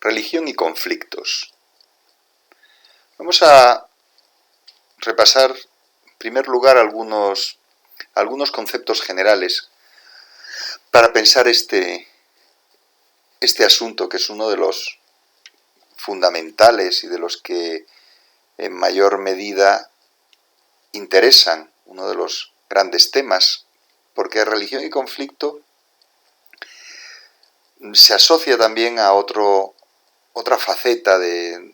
Religión y conflictos. Vamos a repasar, en primer lugar, algunos conceptos generales para pensar este asunto, que es uno de los fundamentales y de los que en mayor medida interesan, uno de los grandes temas, porque religión y conflicto se asocia también a otra faceta de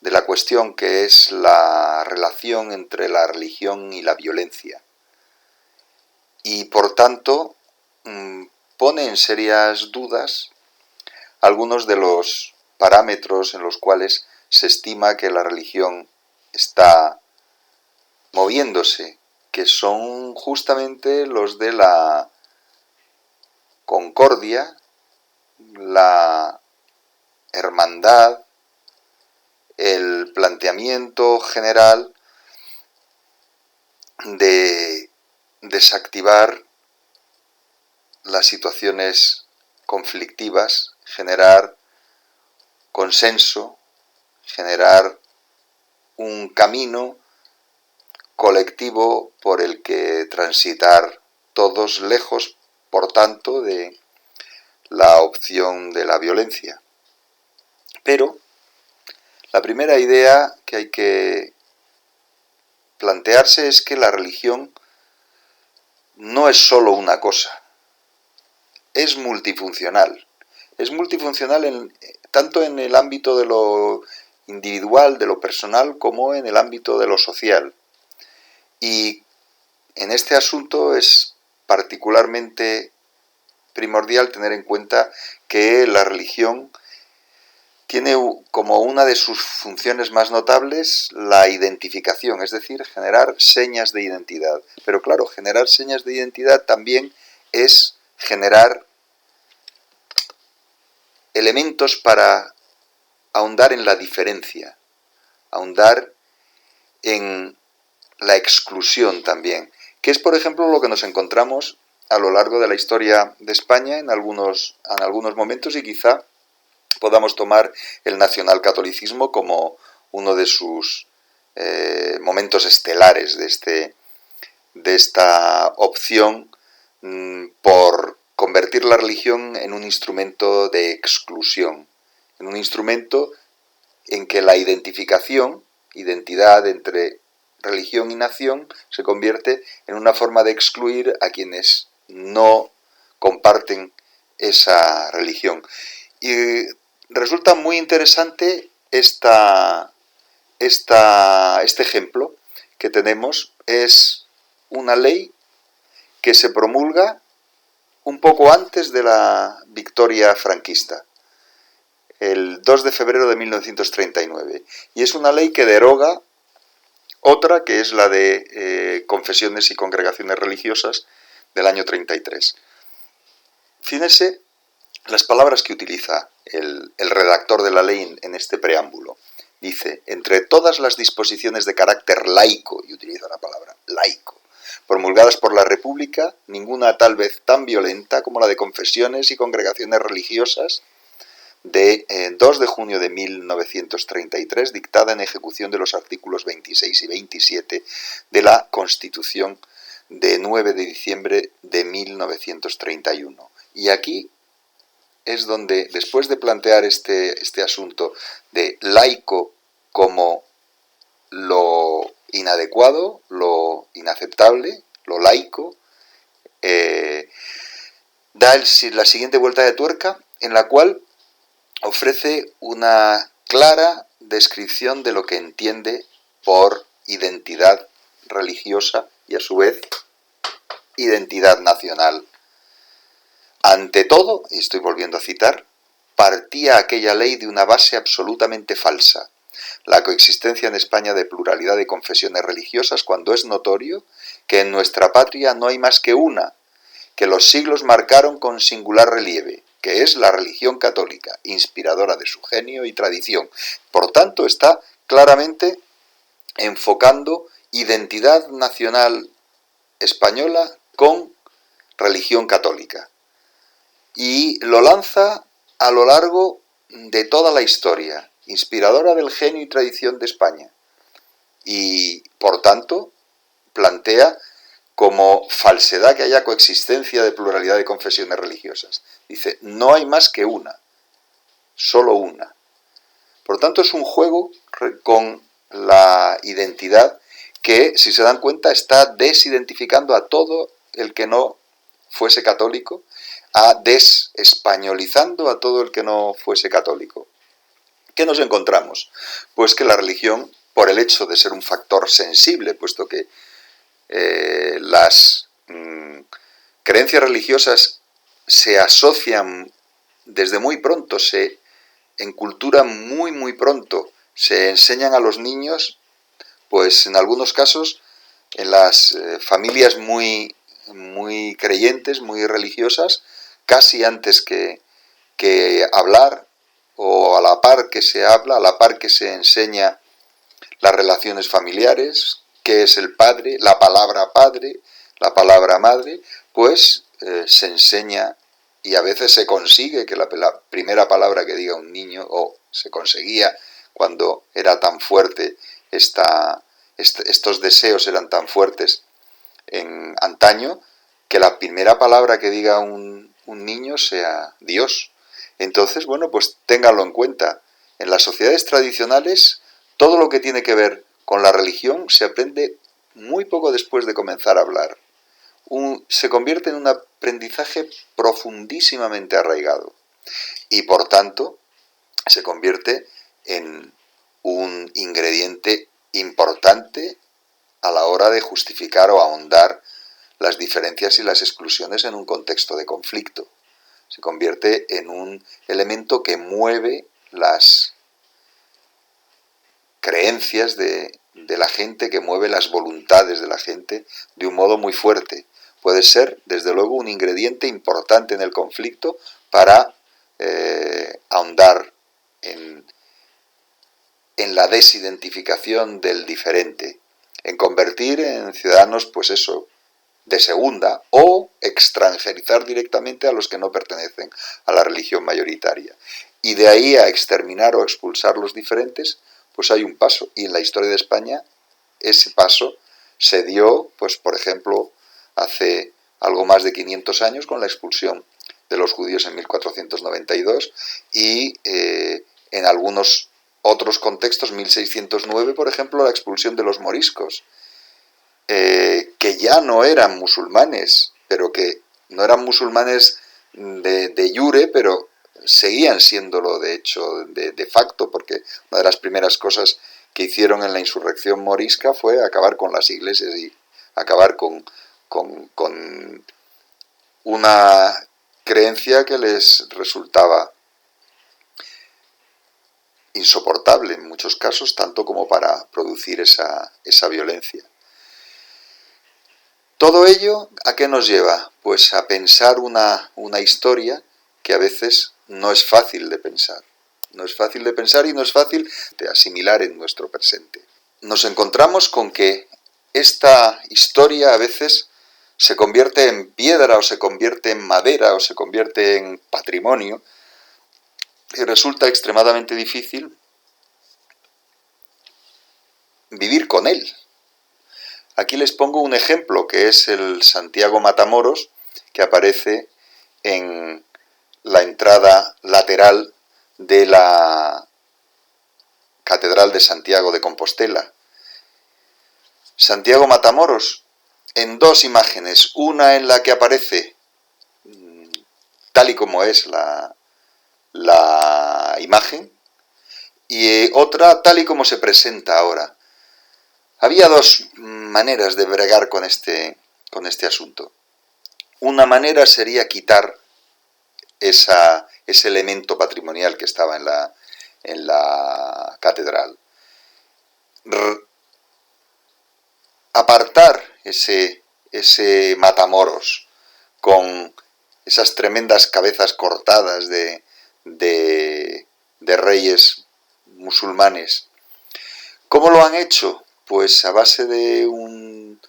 la cuestión, que es la relación entre la religión y la violencia. Y por tanto pone en serias dudas algunos de los parámetros en los cuales se estima que la religión está moviéndose, que son justamente los de la concordia, la hermandad, el planteamiento general de desactivar las situaciones conflictivas, generar consenso, generar un camino colectivo por el que transitar todos, lejos, por tanto, de la opción de la violencia. Pero la primera idea que hay que plantearse es que la religión no es solo una cosa, es multifuncional. Es multifuncional tanto en el ámbito de lo individual, de lo personal, como en el ámbito de lo social. Y en este asunto es particularmente primordial tener en cuenta que la religión tiene como una de sus funciones más notables la identificación, es decir, generar señas de identidad. Pero claro, generar señas de identidad también es generar elementos para ahondar en la diferencia, ahondar en la exclusión también, que es, por ejemplo, lo que nos encontramos a lo largo de la historia de España en algunos momentos, y quizá podamos tomar el nacionalcatolicismo como uno de sus momentos estelares de esta opción por convertir la religión en un instrumento de exclusión, en un instrumento en que la identidad entre religión y nación se convierte en una forma de excluir a quienes no comparten esa religión. Y resulta muy interesante este ejemplo que tenemos. Es una ley que se promulga un poco antes de la victoria franquista, el 2 de febrero de 1939. Y es una ley que deroga otra, que es la de confesiones y congregaciones religiosas del año 33. Fíjense las palabras que utiliza el redactor de la ley en este preámbulo. Dice: entre todas las disposiciones de carácter laico, y utiliza la palabra laico, promulgadas por la República, ninguna tal vez tan violenta como la de confesiones y congregaciones religiosas de 2 de junio de 1933, dictada en ejecución de los artículos 26 y 27 de la Constitución de 9 de diciembre de 1931. Y aquí es donde, después de plantear este asunto de laico como lo inadecuado, lo inaceptable, lo laico, da la siguiente vuelta de tuerca, en la cual ofrece una clara descripción de lo que entiende por identidad religiosa y, a su vez, identidad nacional. Ante todo, y estoy volviendo a citar, partía aquella ley de una base absolutamente falsa: la coexistencia en España de pluralidad de confesiones religiosas, cuando es notorio que en nuestra patria no hay más que una, que los siglos marcaron con singular relieve, que es la religión católica, inspiradora de su genio y tradición. Por tanto, está claramente enfocando identidad nacional española con religión católica. Y lo lanza a lo largo de toda la historia, inspiradora del genio y tradición de España. Y, por tanto, plantea como falsedad que haya coexistencia de pluralidad de confesiones religiosas. Dice, no hay más que una, solo una. Por tanto, es un juego con la identidad que, si se dan cuenta, está desidentificando a todo el que no fuese católico, a desespañolizando a todo el que no fuese católico. ¿Qué nos encontramos? Pues que la religión, por el hecho de ser un factor sensible, puesto que las creencias religiosas se asocian desde muy pronto, en cultura muy pronto, se enseñan a los niños, pues en algunos casos, en las familias muy creyentes, muy religiosas, casi antes que hablar, o a la par que se habla, a la par que se enseña las relaciones familiares, qué es el padre, la palabra madre, pues se enseña y a veces se consigue que la primera palabra que diga un niño, o se conseguía cuando era tan fuerte, estos deseos eran tan fuertes en antaño, que la primera palabra que diga un niño sea Dios. Entonces, bueno, pues ténganlo en cuenta. En las sociedades tradicionales, todo lo que tiene que ver con la religión se aprende muy poco después de comenzar a hablar. Se convierte en un aprendizaje profundísimamente arraigado y, por tanto, se convierte en un ingrediente importante a la hora de justificar o ahondar las diferencias y las exclusiones en un contexto de conflicto. Se convierte en un elemento que mueve las creencias de la gente, que mueve las voluntades de la gente de un modo muy fuerte. Puede ser, desde luego, un ingrediente importante en el conflicto para ahondar en la desidentificación del diferente, en convertir en ciudadanos, pues eso, de segunda, o extranjerizar directamente a los que no pertenecen a la religión mayoritaria. Y de ahí a exterminar o expulsar los diferentes, pues hay un paso. Y en la historia de España ese paso se dio, pues por ejemplo, hace algo más de 500 años con la expulsión de los judíos en 1492 y en algunos otros contextos, 1609, por ejemplo, la expulsión de los moriscos, que ya no eran musulmanes, pero que no eran musulmanes de jure, pero seguían siéndolo de hecho, de facto, porque una de las primeras cosas que hicieron en la insurrección morisca fue acabar con las iglesias y acabar con una creencia que les resultaba insoportable en muchos casos, tanto como para producir esa violencia. Todo ello, ¿a qué nos lleva? Pues a pensar una historia que a veces no es fácil de pensar. No es fácil de pensar y no es fácil de asimilar en nuestro presente. Nos encontramos con que esta historia a veces se convierte en piedra o se convierte en madera o se convierte en patrimonio y resulta extremadamente difícil vivir con él. Aquí les pongo un ejemplo que es el Santiago Matamoros, que aparece en la entrada lateral de la Catedral de Santiago de Compostela. Santiago Matamoros, en dos imágenes, una en la que aparece tal y como es la imagen y otra tal y como se presenta ahora. Había dos maneras de bregar con este asunto. Una manera sería quitar ese elemento patrimonial que estaba en la catedral. Apartar ese Matamoros con esas tremendas cabezas cortadas de reyes musulmanes. ¿Cómo lo han hecho? Pues a base de un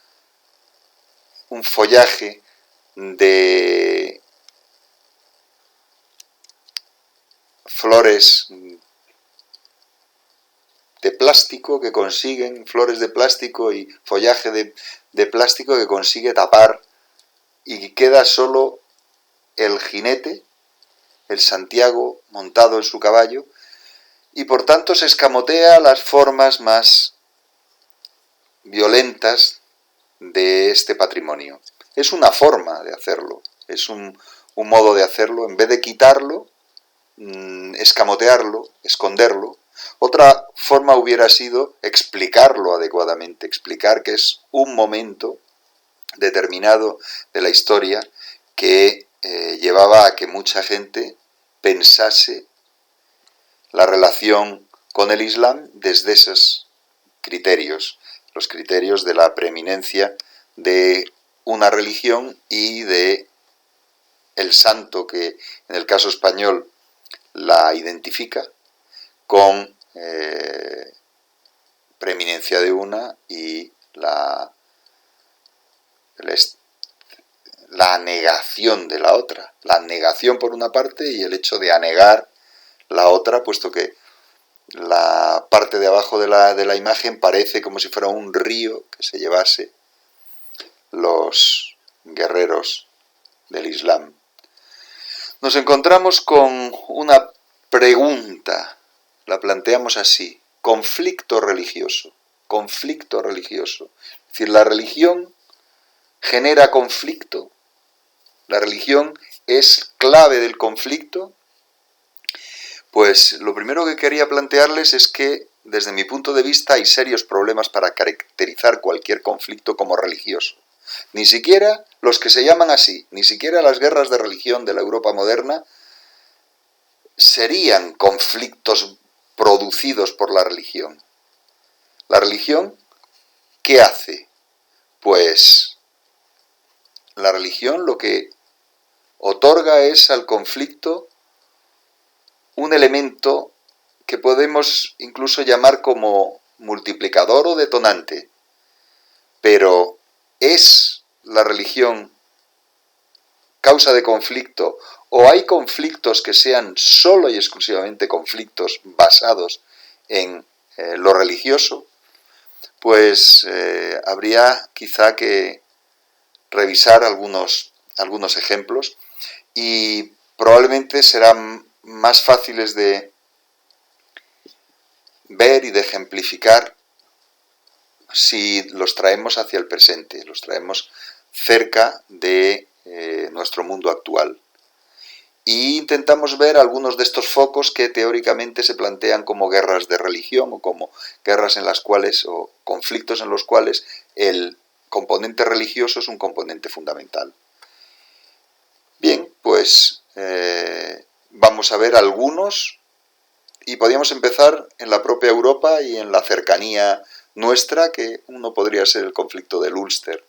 follaje de flores de plástico que consiguen, flores de plástico y follaje de plástico que consigue tapar, y queda solo el jinete, el Santiago, montado en su caballo, y por tanto se escamotea las formas más violentas de este patrimonio. Es una forma de hacerlo, es un modo de hacerlo, en vez de quitarlo, escamotearlo, esconderlo. Otra forma hubiera sido explicarlo adecuadamente, explicar que es un momento determinado de la historia que llevaba a que mucha gente pensase la relación con el Islam desde esos criterios, los criterios de la preeminencia de una religión y de el santo que en el caso español la identifica, con preeminencia de una y la negación de la otra. La negación por una parte y el hecho de anegar la otra, puesto que la parte de abajo de la imagen parece como si fuera un río que se llevase los guerreros del Islam. Nos encontramos con una pregunta, la planteamos así: conflicto religioso, conflicto religioso. Es decir, la religión genera conflicto, la religión es clave del conflicto. Pues lo primero que quería plantearles es que, desde mi punto de vista, hay serios problemas para caracterizar cualquier conflicto como religioso. Ni siquiera los que se llaman así, ni siquiera las guerras de religión de la Europa moderna serían conflictos producidos por la religión. ¿La religión qué hace? Pues la religión lo que otorga es al conflicto un elemento que podemos incluso llamar como multiplicador o detonante. Pero ¿es la religión causa de conflicto o hay conflictos que sean solo y exclusivamente conflictos basados en lo religioso? Pues habría quizá que revisar algunos ejemplos y probablemente serán más fáciles de ver y de ejemplificar si los traemos hacia el presente, los traemos cerca de nuestro mundo actual. Y intentamos ver algunos de estos focos que teóricamente se plantean como guerras de religión o como guerras en las cuales, o conflictos en los cuales el componente religioso es un componente fundamental. Bien, pues vamos a ver algunos y podríamos empezar en la propia Europa y en la cercanía nuestra, que uno podría ser el conflicto del Ulster,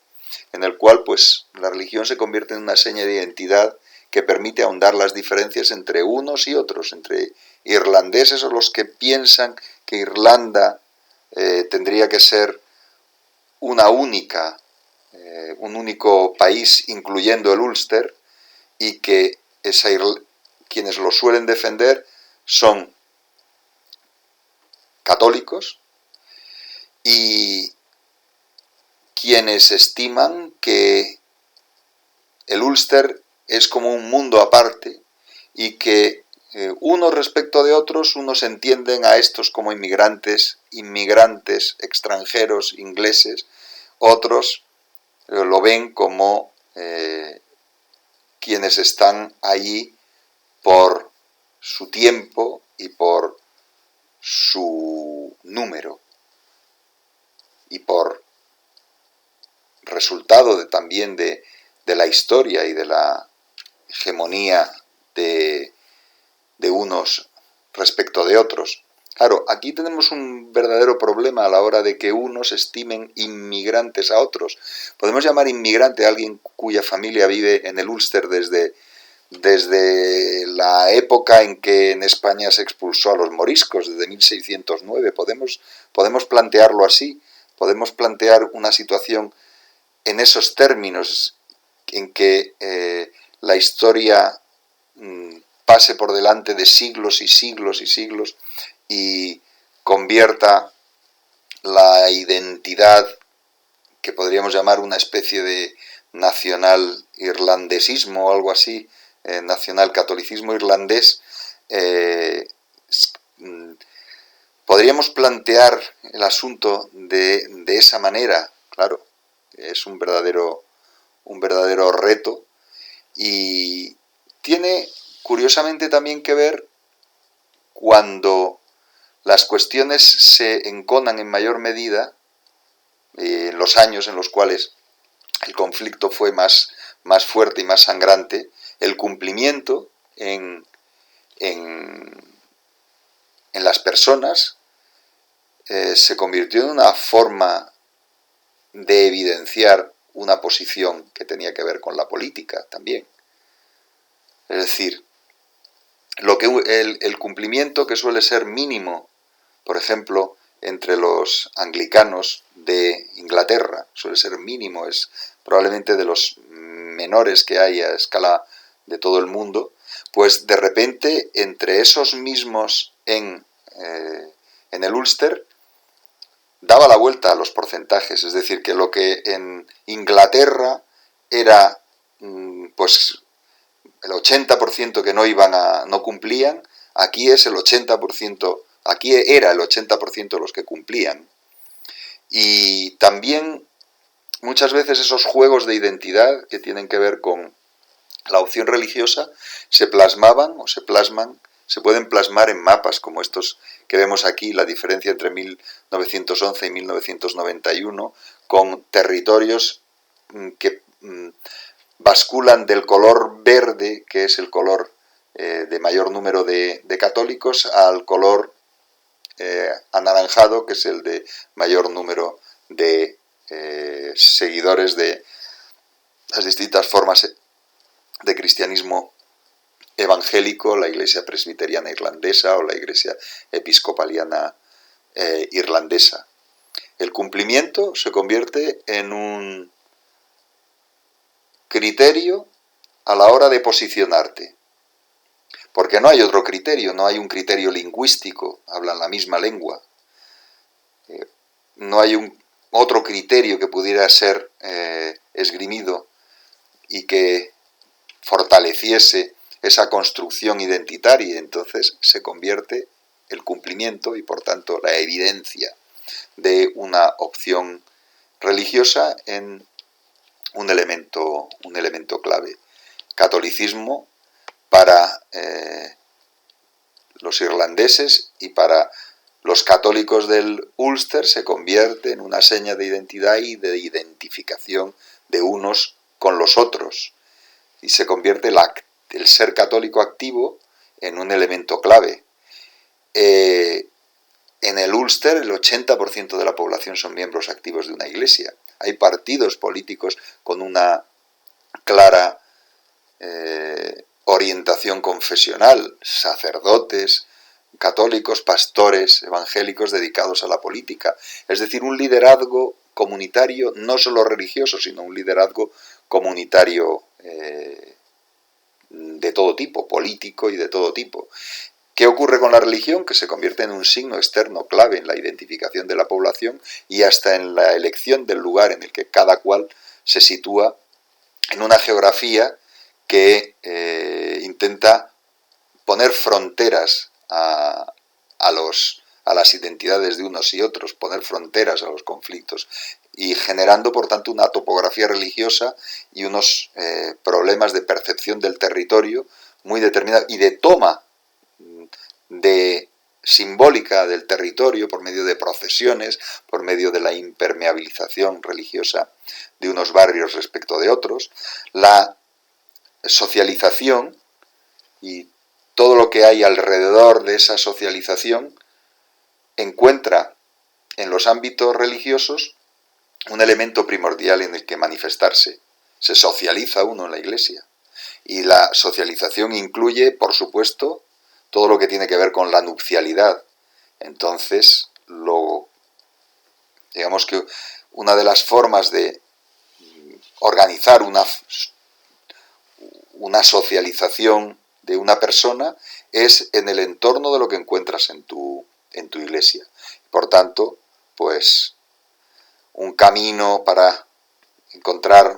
en el cual pues la religión se convierte en una seña de identidad que permite ahondar las diferencias entre unos y otros, entre irlandeses o los que piensan que Irlanda tendría que ser una única, un único país incluyendo el Ulster, y que quienes lo suelen defender son católicos, y quienes estiman que el Ulster es como un mundo aparte y que unos respecto de otros, unos entienden a estos como inmigrantes extranjeros, ingleses, otros lo ven como quienes están allí por su tiempo y por su número y por resultado también de la historia y de la hegemonía de unos respecto de otros. Claro, aquí tenemos un verdadero problema a la hora de que unos estimen inmigrantes a otros. Podemos llamar inmigrante a alguien cuya familia vive en el Ulster desde la época en que en España se expulsó a los moriscos, desde 1609. Podemos plantearlo así, podemos plantear una situación en esos términos, en que la historia pase por delante de siglos y siglos y siglos y convierta la identidad, que podríamos llamar una especie de nacional irlandesismo o algo así, nacional catolicismo irlandés, podríamos plantear el asunto de esa manera. Claro, es un verdadero reto, y tiene curiosamente también que ver cuando las cuestiones se enconan en mayor medida en los años en los cuales el conflicto fue más fuerte y más sangrante. El cumplimiento en las personas se convirtió en una forma de evidenciar una posición que tenía que ver con la política también. Es decir, el cumplimiento, que suele ser mínimo, por ejemplo, entre los anglicanos de Inglaterra, suele ser mínimo, es probablemente de los menores que hay a escala de todo el mundo, pues de repente entre esos mismos en el Ulster daba la vuelta a los porcentajes. Es decir, que lo que en Inglaterra era pues el 80% que no cumplían, aquí es el 80%, aquí era el 80% de los que cumplían. Y también muchas veces esos juegos de identidad que tienen que ver con la opción religiosa se plasmaban o se plasman, se pueden plasmar en mapas como estos que vemos aquí, la diferencia entre 1911 y 1991, con territorios que basculan del color verde, que es el color de mayor número de católicos, al color anaranjado, que es el de mayor número de seguidores de las distintas formas de cristianismo evangélico, la Iglesia Presbiteriana Irlandesa o la Iglesia Episcopaliana irlandesa. El cumplimiento se convierte en un criterio a la hora de posicionarte, porque no hay otro criterio, no hay un criterio lingüístico, hablan la misma lengua, no hay otro criterio que pudiera ser esgrimido y que fortaleciese esa construcción identitaria, y entonces se convierte el cumplimiento y por tanto la evidencia de una opción religiosa en un elemento clave. Catolicismo para los irlandeses y para los católicos del Ulster se convierte en una seña de identidad y de identificación de unos con los otros, y se convierte el ser católico activo en un elemento clave. En el Ulster el 80% de la población son miembros activos de una iglesia. Hay partidos políticos con una clara orientación confesional, sacerdotes católicos, pastores evangélicos dedicados a la política. Es decir, un liderazgo comunitario, no solo religioso, sino un liderazgo comunitario de todo tipo, político y de todo tipo. ¿Qué ocurre con la religión? Que se convierte en un signo externo clave en la identificación de la población y hasta en la elección del lugar en el que cada cual se sitúa en una geografía que intenta poner fronteras a las identidades de unos y otros, poner fronteras a los conflictos, y generando por tanto una topografía religiosa y unos problemas de percepción del territorio muy determinados y de toma de simbólica del territorio por medio de procesiones, por medio de la impermeabilización religiosa de unos barrios respecto de otros, la socialización y todo lo que hay alrededor de esa socialización encuentra en los ámbitos religiosos un elemento primordial en el que manifestarse. Se socializa uno en la iglesia, y la socialización incluye, por supuesto, todo lo que tiene que ver con la nupcialidad. Entonces, digamos que una de las formas de organizar una socialización de una persona es en el entorno de lo que encuentras en tu iglesia. Por tanto, pues un camino para encontrar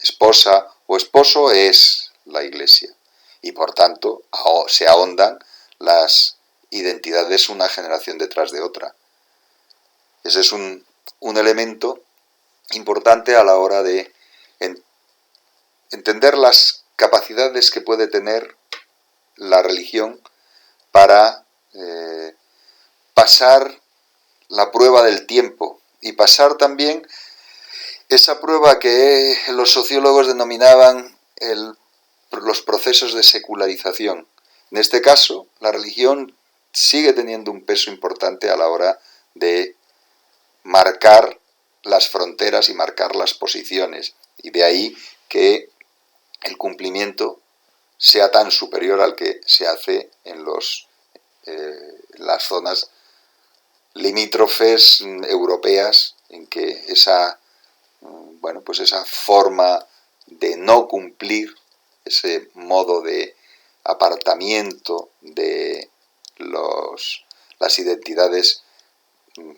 esposa o esposo es la iglesia. Y por tanto, se ahondan las identidades una generación detrás de otra. Ese es un elemento importante a la hora de entender las capacidades que puede tener la religión para pasar la prueba del tiempo y pasar también esa prueba que los sociólogos denominaban los procesos de secularización. En este caso, la religión sigue teniendo un peso importante a la hora de marcar las fronteras y marcar las posiciones. Y de ahí que el cumplimiento sea tan superior al que se hace en las zonas limítrofes europeas, en que esa forma de no cumplir, ese modo de apartamiento de las identidades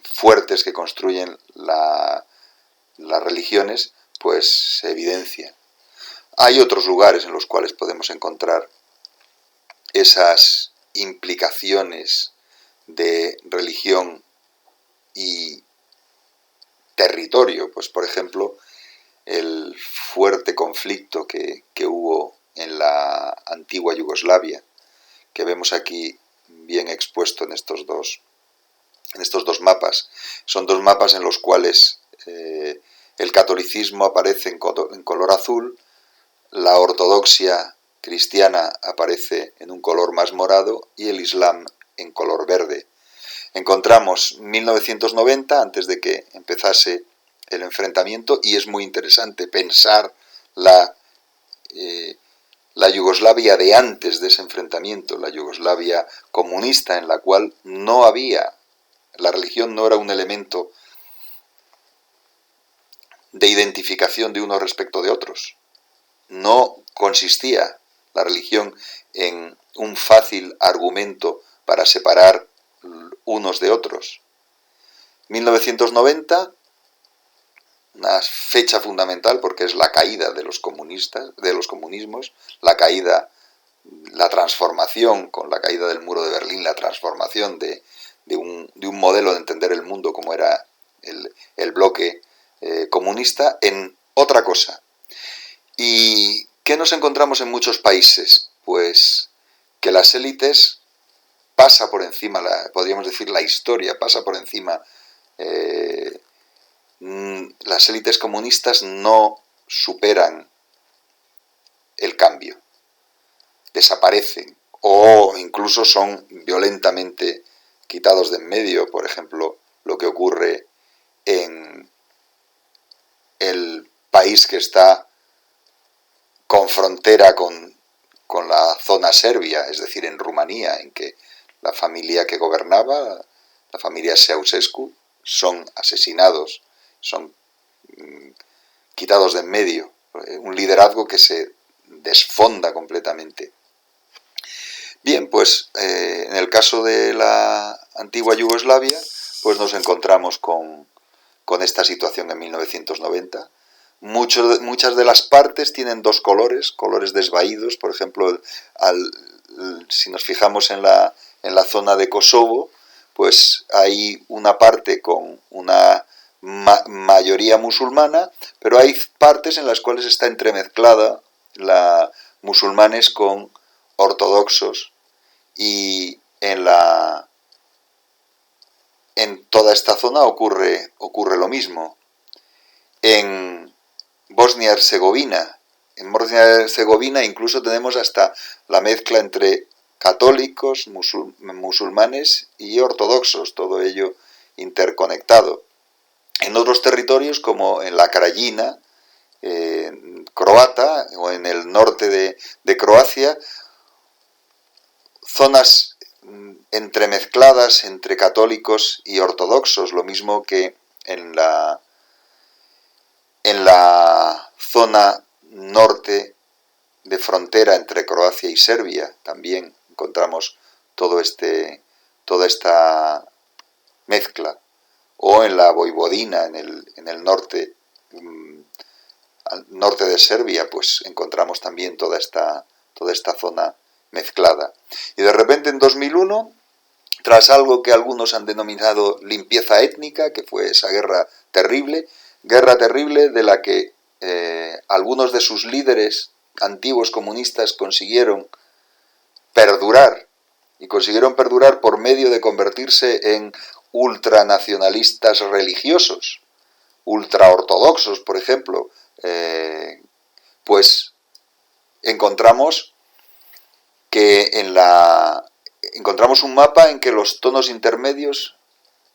fuertes que construyen las religiones, pues se evidencia. Hay otros lugares en los cuales podemos encontrar esas implicaciones de religión y territorio, pues por ejemplo el fuerte conflicto que hubo en la antigua Yugoslavia, que vemos aquí bien expuesto en estos dos mapas. Son dos mapas en los cuales el catolicismo aparece en color azul, la ortodoxia cristiana aparece en un color más morado y el islam en color verde. Encontramos 1990, antes de que empezase el enfrentamiento, y es muy interesante pensar la Yugoslavia de antes de ese enfrentamiento, la Yugoslavia comunista, en la cual no había, la religión no era un elemento de identificación de unos respecto de otros. No consistía la religión en un fácil argumento para separar unos de otros. 1990, una fecha fundamental porque es la caída de los comunismos, la caída, la transformación con la caída del muro de Berlín, la transformación de un modelo de entender el mundo como era el bloque comunista en otra cosa. ¿Y qué nos encontramos en muchos países? Pues que las élites pasa por encima, podríamos decir la historia, pasa por encima. Las élites comunistas no superan el cambio, desaparecen o incluso son violentamente quitados de en medio. Por ejemplo, lo que ocurre en el país que está con frontera con la zona serbia, es decir, en Rumanía, en que la familia que gobernaba, la familia Ceausescu, son asesinados, son quitados de en medio, un liderazgo que se desfonda completamente. Bien, pues en el caso de la antigua Yugoslavia, pues nos encontramos con esta situación en 1990. Muchas de las partes tienen dos colores desvaídos. Por ejemplo, si nos fijamos en la zona de Kosovo, pues hay una parte con una mayoría musulmana, pero hay partes en las cuales está entremezclada la musulmanes con ortodoxos, y en toda esta zona ocurre lo mismo. En Bosnia-Herzegovina incluso tenemos hasta la mezcla entre católicos, musulmanes y ortodoxos, todo ello interconectado. En otros territorios, como en la Krajina croata o en el norte de Croacia, zonas entremezcladas entre católicos y ortodoxos, lo mismo que en la zona norte de frontera entre Croacia y Serbia también encontramos toda esta mezcla, o en la Voivodina, en el norte, al norte de Serbia, pues encontramos también toda esta zona mezclada. Y de repente en 2001, tras algo que algunos han denominado limpieza étnica, que fue esa guerra terrible de la que algunos de sus líderes antiguos comunistas consiguieron perdurar, y consiguieron perdurar por medio de convertirse en ultranacionalistas religiosos, ultraortodoxos, por ejemplo, pues encontramos un mapa en que los tonos intermedios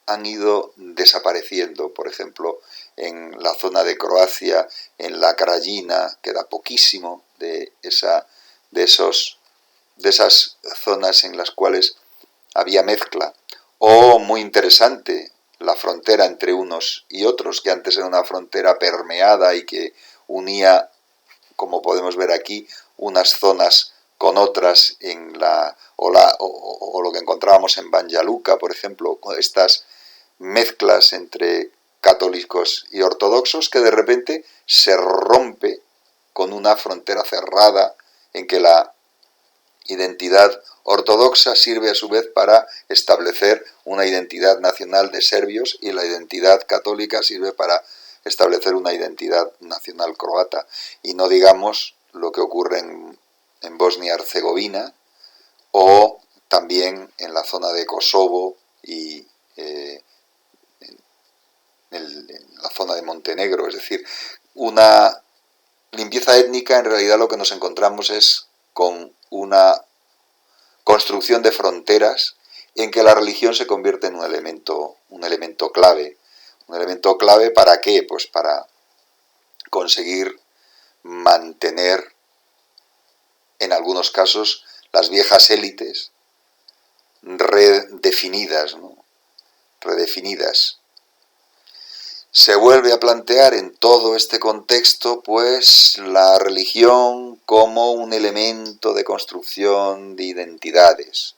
han ido desapareciendo. Por ejemplo, en la zona de Croacia, en la Krajina, queda poquísimo de esas zonas en las cuales había mezcla. O, muy interesante, la frontera entre unos y otros, que antes era una frontera permeada y que unía, como podemos ver aquí, unas zonas con otras o lo que encontrábamos en Banja Luka, por ejemplo, estas mezclas entre católicos y ortodoxos, que de repente se rompe con una frontera cerrada en que la identidad ortodoxa sirve a su vez para establecer una identidad nacional de serbios, y la identidad católica sirve para establecer una identidad nacional croata. Y no digamos lo que ocurre en Bosnia-Herzegovina, o también en la zona de Kosovo y en la zona de Montenegro. Es decir, una limpieza étnica, en realidad lo que nos encontramos es con una construcción de fronteras en que la religión se convierte en un elemento clave. ¿Un elemento clave para qué? Pues para conseguir mantener, en algunos casos, las viejas élites redefinidas, ¿no? Redefinidas. Se vuelve a plantear en todo este contexto, pues, la religión como un elemento de construcción de identidades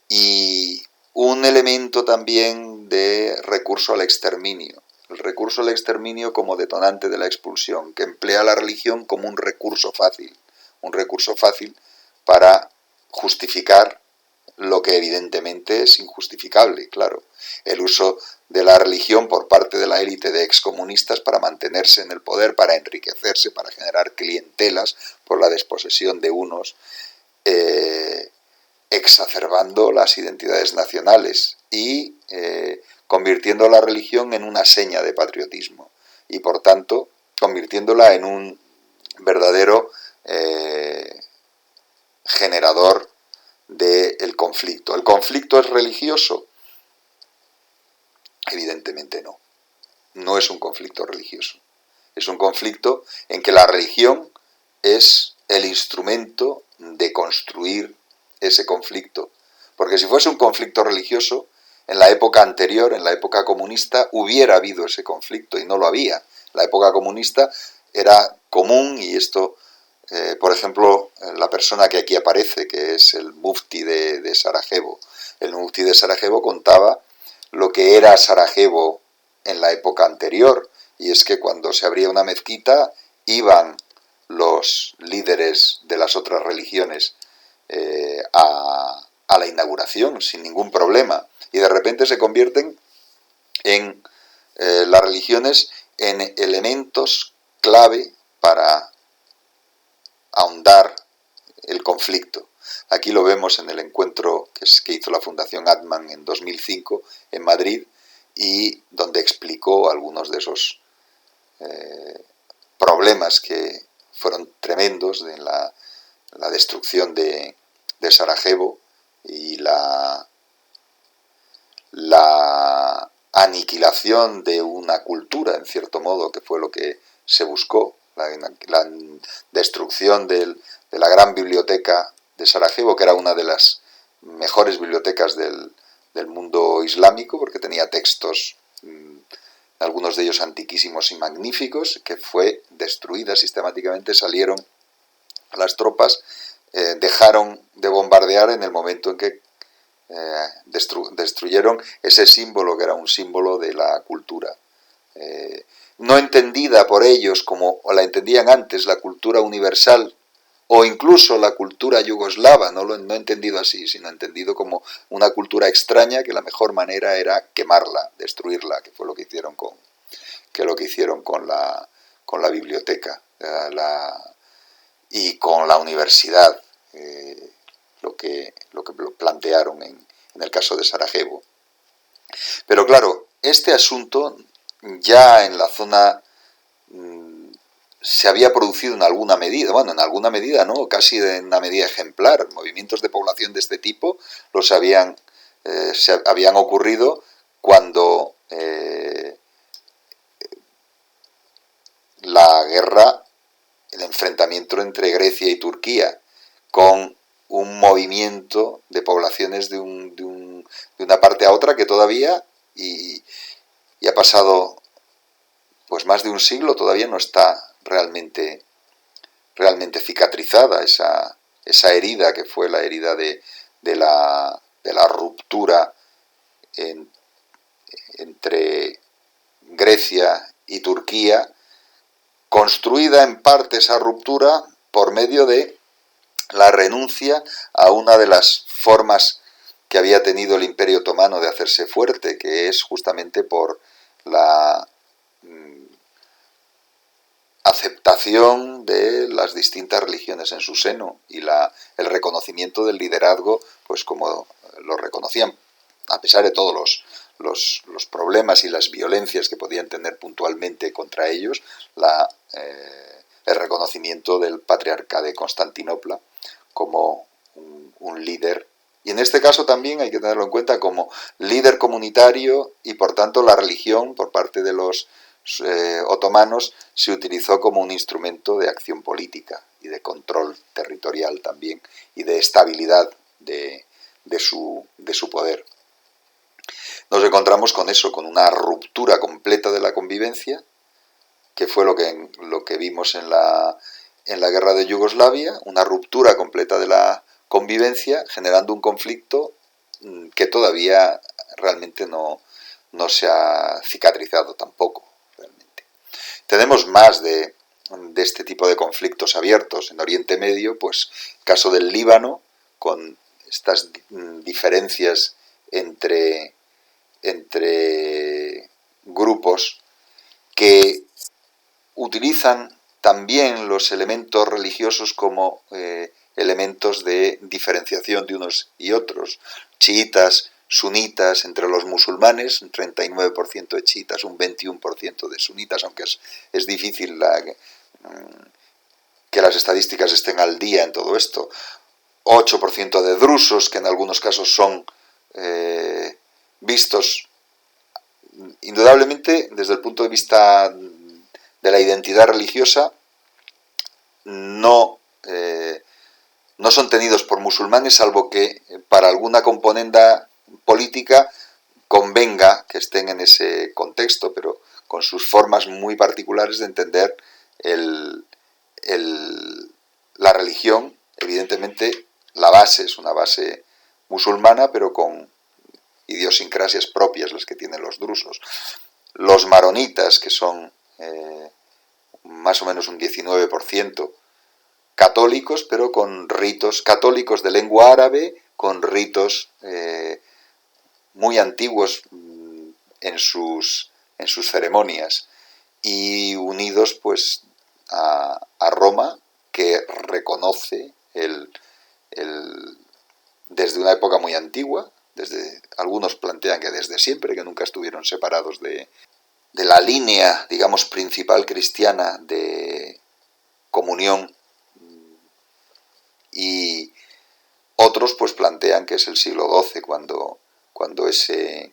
y un elemento también de recurso al exterminio. El recurso al exterminio como detonante de la expulsión, que emplea la religión como un recurso fácil para justificar lo que evidentemente es injustificable, claro. El uso de la religión por parte de la élite de excomunistas para mantenerse en el poder, para enriquecerse, para generar clientelas por la desposesión de unos, exacerbando las identidades nacionales y convirtiendo la religión en una seña de patriotismo, y por tanto convirtiéndola en un verdadero generador del conflicto. ¿El conflicto es religioso? Evidentemente no. No es un conflicto religioso. Es un conflicto en que la religión es el instrumento de construir ese conflicto. Porque si fuese un conflicto religioso, en la época anterior, en la época comunista, hubiera habido ese conflicto, y no lo había. En la época comunista era común, y esto, por ejemplo, la persona que aquí aparece, que es el mufti de Sarajevo. El mufti de Sarajevo contaba lo que era Sarajevo en la época anterior, y es que cuando se abría una mezquita iban los líderes de las otras religiones a la inauguración sin ningún problema, y de repente se convierten en las religiones en elementos clave para ahondar el conflicto. Aquí lo vemos en el encuentro que hizo la Fundación Atman en 2005 en Madrid, y donde explicó algunos de esos problemas que fueron tremendos en la destrucción de Sarajevo y la aniquilación de una cultura, en cierto modo, que fue lo que se buscó, la destrucción de la gran biblioteca de Sarajevo, que era una de las mejores bibliotecas del mundo islámico, porque tenía textos, algunos de ellos antiquísimos y magníficos, que fue destruida sistemáticamente. Salieron las tropas dejaron de bombardear en el momento en que destruyeron ese símbolo que era un símbolo de la cultura. No entendida por ellos como la entendían antes, la cultura universal, o incluso la cultura yugoslava, no entendido así, sino entendido como una cultura extraña que la mejor manera era quemarla, destruirla, que fue lo que hicieron con la biblioteca y con la universidad, lo que plantearon en el caso de Sarajevo. Pero claro, este asunto ya en la zona se había producido en alguna medida, bueno, en alguna medida no, casi en una medida ejemplar. Movimientos de población de este tipo se habían ocurrido cuando la guerra, el enfrentamiento entre Grecia y Turquía, con un movimiento de poblaciones de una parte a otra que todavía, y ha pasado pues más de un siglo, todavía no está realmente cicatrizada esa herida que fue la herida de la ruptura entre Grecia y Turquía, construida en parte esa ruptura por medio de la renuncia a una de las formas que había tenido el Imperio Otomano de hacerse fuerte, que es justamente por la aceptación de las distintas religiones en su seno y el reconocimiento del liderazgo, pues como lo reconocían, a pesar de todos los problemas y las violencias que podían tener puntualmente contra ellos, el reconocimiento del patriarca de Constantinopla como un líder, y en este caso también hay que tenerlo en cuenta como líder comunitario, y por tanto la religión por parte de los otomanos se utilizó como un instrumento de acción política y de control territorial también, y de estabilidad de su poder. Nos encontramos con eso, con una ruptura completa de la convivencia, que fue lo que vimos en la guerra de Yugoslavia, una ruptura completa de la convivencia, generando un conflicto que todavía realmente no se ha cicatrizado tampoco. Realmente. Tenemos más de este tipo de conflictos abiertos en Oriente Medio, pues el caso del Líbano, con estas diferencias entre grupos que utilizan también los elementos religiosos como elementos de diferenciación de unos y otros. Chiitas, sunitas entre los musulmanes, un 39% de chiitas, un 21% de sunitas, aunque es difícil que las estadísticas estén al día en todo esto. 8% de drusos, que en algunos casos son vistos indudablemente desde el punto de vista de la identidad religiosa, no son tenidos por musulmanes, salvo que para alguna componenda política convenga que estén en ese contexto, pero con sus formas muy particulares de entender la religión. Evidentemente la base es una base musulmana, pero con idiosincrasias propias las que tienen los drusos. Los maronitas, que son más o menos un 19%, católicos, pero con ritos católicos de lengua árabe, con ritos muy antiguos en sus ceremonias, y unidos pues a Roma, que reconoce desde una época muy antigua, algunos plantean que desde siempre, que nunca estuvieron separados de la línea, digamos, principal cristiana de comunión, y otros pues plantean que es el siglo XII cuando esa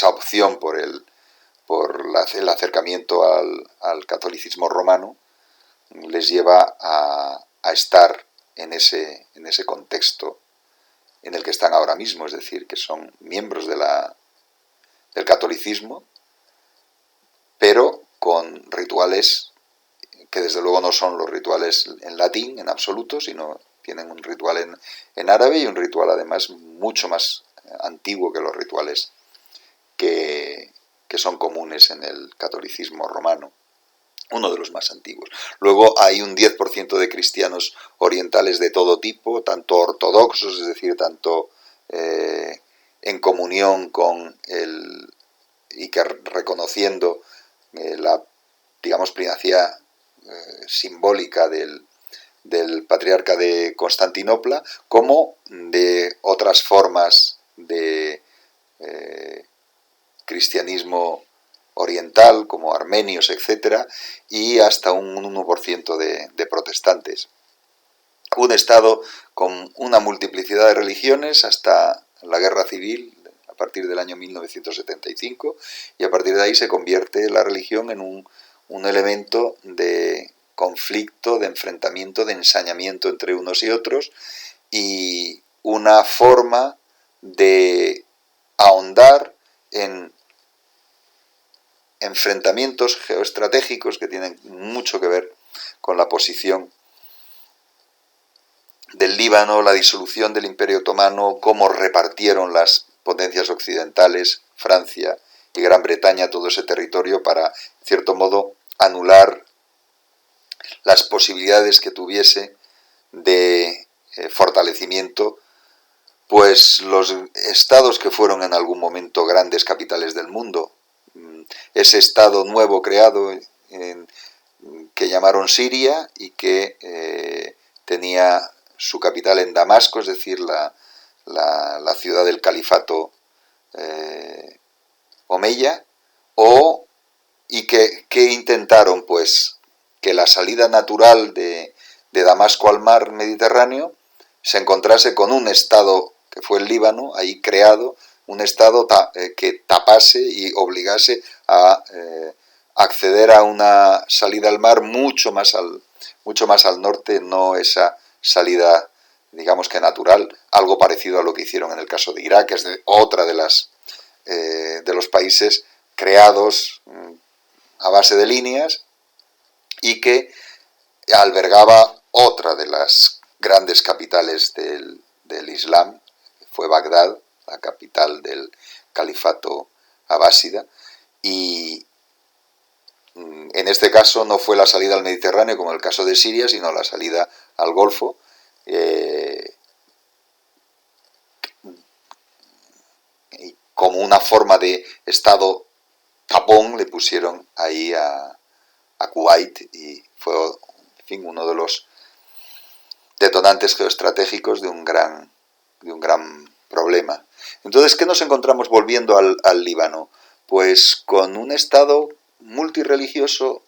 opción por el acercamiento al catolicismo romano les lleva a estar en ese contexto en el que están ahora mismo, es decir, que son miembros del catolicismo, pero con rituales que desde luego no son los rituales en latín en absoluto, sino tienen un ritual en árabe y un ritual además mucho más antiguo que los rituales que son comunes en el catolicismo romano, uno de los más antiguos. Luego hay un 10% de cristianos orientales de todo tipo, tanto ortodoxos, es decir, tanto en comunión con y que reconociendo la, digamos, primacía simbólica del patriarca de Constantinopla, como de otras formas de cristianismo oriental, como armenios, etcétera, y hasta un 1% de protestantes. Un estado con una multiplicidad de religiones hasta la guerra civil, a partir del año 1975, y a partir de ahí se convierte la religión en un elemento de conflicto, de enfrentamiento, de ensañamiento entre unos y otros, y una forma de ahondar en enfrentamientos geoestratégicos que tienen mucho que ver con la posición del Líbano, la disolución del Imperio Otomano, cómo repartieron las potencias occidentales, Francia y Gran Bretaña, todo ese territorio para, en cierto modo, anular las posibilidades que tuviese de fortalecimiento, pues los estados que fueron en algún momento grandes capitales del mundo, ese estado nuevo creado que llamaron Siria y que tenía su capital en Damasco, es decir, la ciudad del califato omeya, y que intentaron pues que la salida natural de Damasco al mar Mediterráneo se encontrase con un estado que fue el Líbano, ahí creado, un estado que tapase y obligase a acceder a una salida al mar mucho más al norte, no esa salida, digamos que natural, algo parecido a lo que hicieron en el caso de Irak, que es otra de los países creados a base de líneas y que albergaba otra de las grandes capitales del Islam, fue Bagdad, la capital del califato abásida, y en este caso no fue la salida al Mediterráneo como en el caso de Siria, sino la salida al Golfo, y como una forma de estado tapón le pusieron ahí a Kuwait, y fue, en fin, uno de los detonantes geoestratégicos de un gran problema. Entonces, ¿qué nos encontramos volviendo al Líbano? Pues con un estado multirreligioso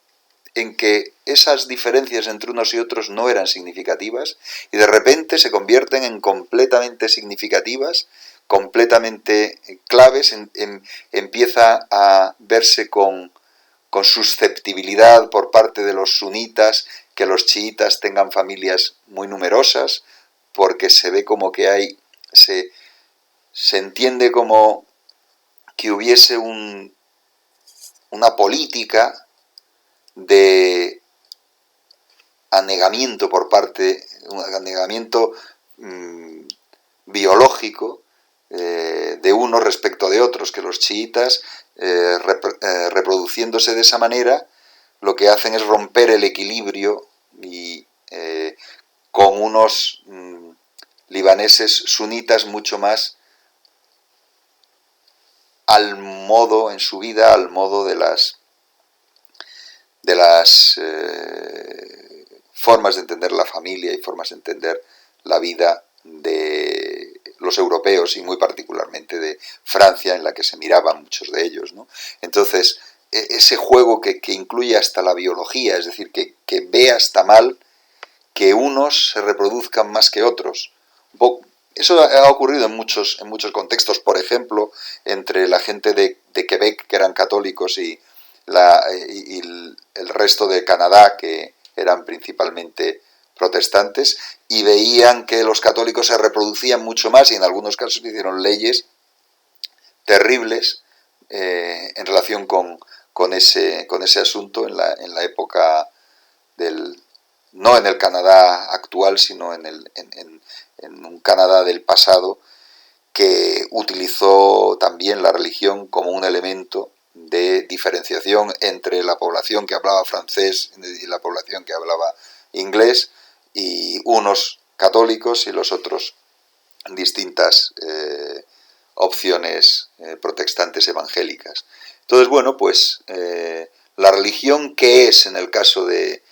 en que esas diferencias entre unos y otros no eran significativas y de repente se convierten en completamente significativas, completamente claves, empieza a verse con susceptibilidad por parte de los sunitas que los chiitas tengan familias muy numerosas, porque se ve como que se entiende como que hubiese una política de anegamiento por parte, un anegamiento biológico de unos respecto de otros, que los chiitas reproduciéndose de esa manera lo que hacen es romper el equilibrio y con unos libaneses sunitas mucho más al modo en su vida, al modo de las formas de entender la familia y formas de entender la vida de los europeos y muy particularmente de Francia, en la que se miraban muchos de ellos, ¿no? Entonces, ese juego que incluye hasta la biología, es decir, que ve hasta mal que unos se reproduzcan más que otros. Eso ha ocurrido en muchos contextos, por ejemplo, entre la gente de Quebec, que eran católicos, y el resto de Canadá, que eran principalmente protestantes, y veían que los católicos se reproducían mucho más y en algunos casos hicieron leyes terribles en relación con ese asunto en la época no en el Canadá actual, sino en un Canadá del pasado, que utilizó también la religión como un elemento de diferenciación entre la población que hablaba francés y la población que hablaba inglés, y unos católicos y los otros distintas opciones protestantes evangélicas. Entonces, bueno, pues la religión, ¿qué es en el caso de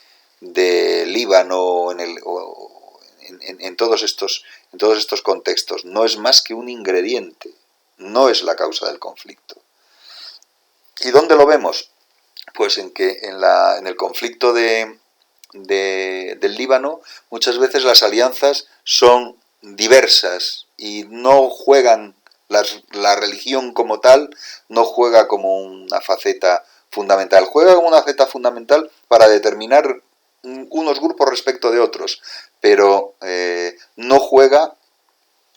Líbano, en todos estos contextos? No es más que un ingrediente, no es la causa del conflicto. ¿Y dónde lo vemos? Pues en que en el conflicto del Líbano muchas veces las alianzas son diversas y no juegan, la religión como tal no juega como una faceta fundamental, juega como una faceta fundamental para determinar unos grupos respecto de otros, pero no juega